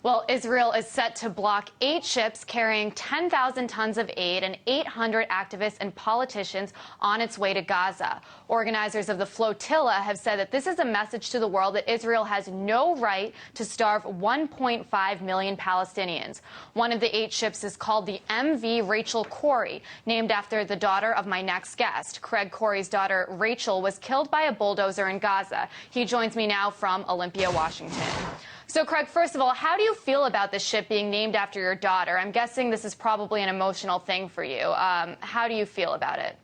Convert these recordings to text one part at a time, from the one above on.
Well, Israel is set to block 8 ships carrying 10,000 tons of aid and 800 activists and politicians on its way to Gaza. Organizers of the flotilla have said that this is a message to the world that Israel has no right to starve 1.5 million Palestinians. One of the 8 ships is called the MV Rachel Corrie, named after the daughter of my next guest. Craig Corrie's daughter, Rachel, was killed by a bulldozer in Gaza. He joins me now from Olympia, Washington. So, Craig, first of all, how do you feel about this ship being named after your daughter? I'm guessing this is probably an emotional thing for you. How do you feel about it?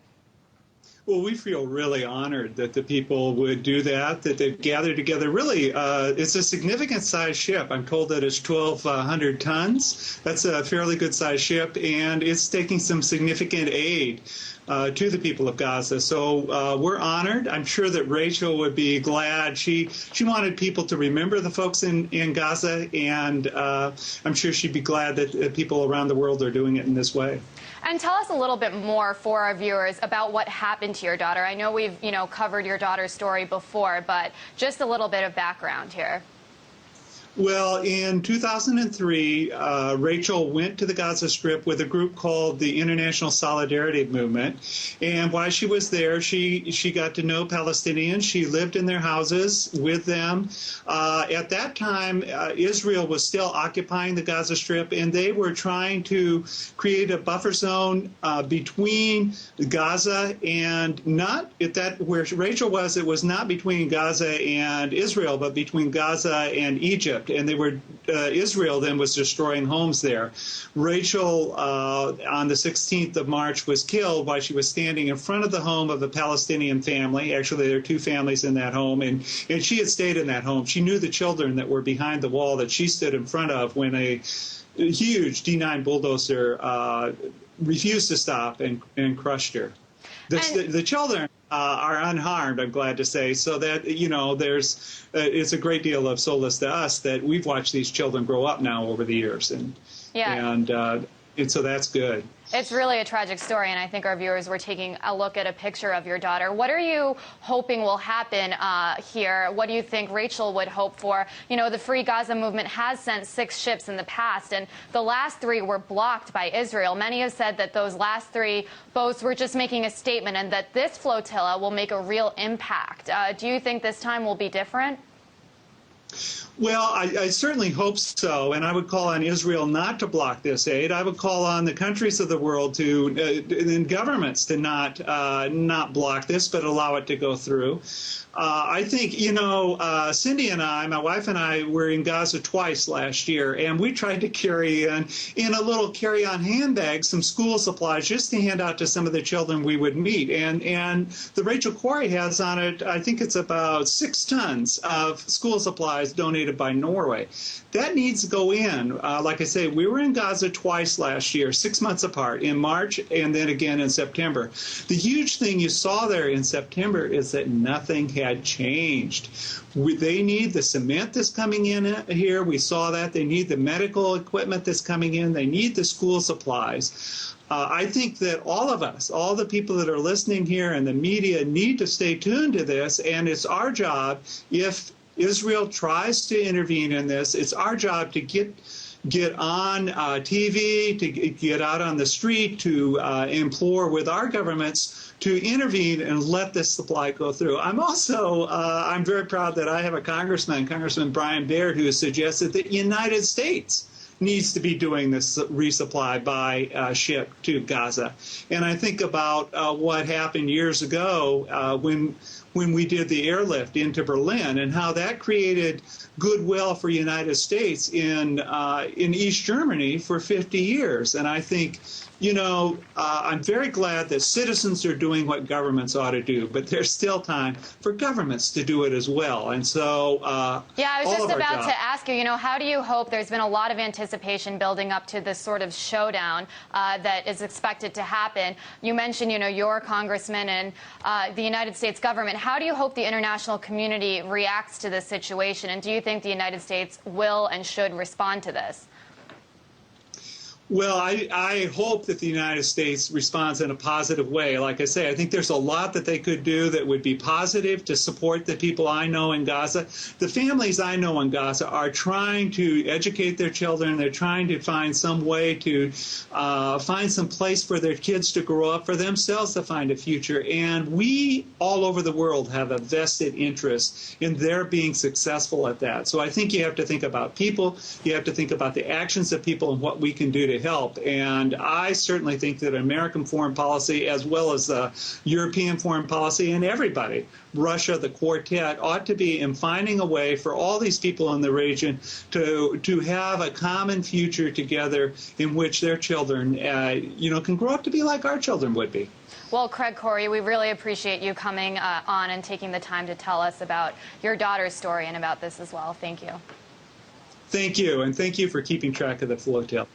Well, we feel really honored that the people would do that they've gathered together. Really, it's a significant size ship. I'm told that it's 1,200 tons. That's a fairly good size ship, and it's taking some significant aid to the people of Gaza. So we're honored. I'm sure that Rachel would be glad. She wanted people to remember the folks in Gaza, and I'm sure she'd be glad that people around the world are doing it in this way. And tell us a little bit more for our viewers about what happened to your daughter. I know we've, covered your daughter's story before, but just a little bit of background here. Well, in 2003, Rachel went to the Gaza Strip with a group called the International Solidarity Movement. And while she was there, she got to know Palestinians. She lived in their houses with them. At that time, Israel was still occupying the Gaza Strip, and they were trying to create a buffer zone between Gaza and not at that where Rachel was. It was not between Gaza and Israel, but between Gaza and Egypt. And they were Israel then was destroying homes there. Rachel, on the 16th of March, was killed while she was standing in front of the home of a Palestinian family. Actually, there are 2 families in that home, and she had stayed in that home. She knew the children that were behind the wall that she stood in front of when a huge D9 bulldozer refused to stop and crushed her. The children are unharmed, I'm glad to say, so that, there's it's a great deal of solace to us that we've watched these children grow up now over the years, and so that's good. It's really a tragic story, and I think our viewers were taking a look at a picture of your daughter. What are you hoping will happen here? What do you think Rachel would hope for? The Free Gaza movement has sent 6 ships in the past, and the last 3 were blocked by Israel. Many have said that those last 3 boats were just making a statement and that this flotilla will make a real impact. Do you think this time will be different? Well, I certainly hope so, and I would call on Israel not to block this aid. I would call on the countries of the world and governments to not block this, but allow it to go through. I think, Cindy and I, my wife and I, were in Gaza twice last year, and we tried to carry in a little carry-on handbag some school supplies just to hand out to some of the children we would meet. And the Rachel Corrie has on it, I think it's about 6 tons of school supplies donated by Norway. That needs to go in. Like I say, we were in Gaza twice last year, 6 months apart, in March and then again in September. The huge thing you saw there in September is that nothing had changed. They need the cement that's coming in here. We saw that. They need the medical equipment that's coming in. They need the school supplies. I think that all of us, all the people that are listening here and the media, need to stay tuned to this, and it's our job, if Israel tries to intervene in this, it's our job to get on TV, to get out on the street, to implore with our governments to intervene and let this supply go through. I'm also, I'm very proud that I have a Congressman Brian Baird, who has suggested that the United States needs to be doing this resupply by ship to Gaza. And I think about what happened years ago when we did the airlift into Berlin and how that created goodwill for United States in East Germany for 50 years. And I think, I'm very glad that citizens are doing what governments ought to do, but there's still time for governments to do it as well. And so, yeah, I was just about to ask you, how do you hope? There's been a lot of anticipation building up to this sort of showdown that is expected to happen. You mentioned, your congressman and the United States government. How do you hope the international community reacts to this situation? And do you think the United States will and should respond to this? Well, I hope that the United States responds in a positive way. Like I say, I think there's a lot that they could do that would be positive to support the people I know in Gaza. The families I know in Gaza are trying to educate their children. They're trying to find some way to find some place for their kids to grow up, for themselves to find a future. And we all over the world have a vested interest in their being successful at that. So I think you have to think about people. You have to think about the actions of people and what we can do to help. And I certainly think that American foreign policy, as well as European foreign policy, and everybody, Russia, the Quartet, ought to be in finding a way for all these people in the region to have a common future together in which their children, can grow up to be like our children would be. Well, Craig Corrie, we really appreciate you coming on and taking the time to tell us about your daughter's story and about this as well. Thank you. Thank you, and thank you for keeping track of the flotilla.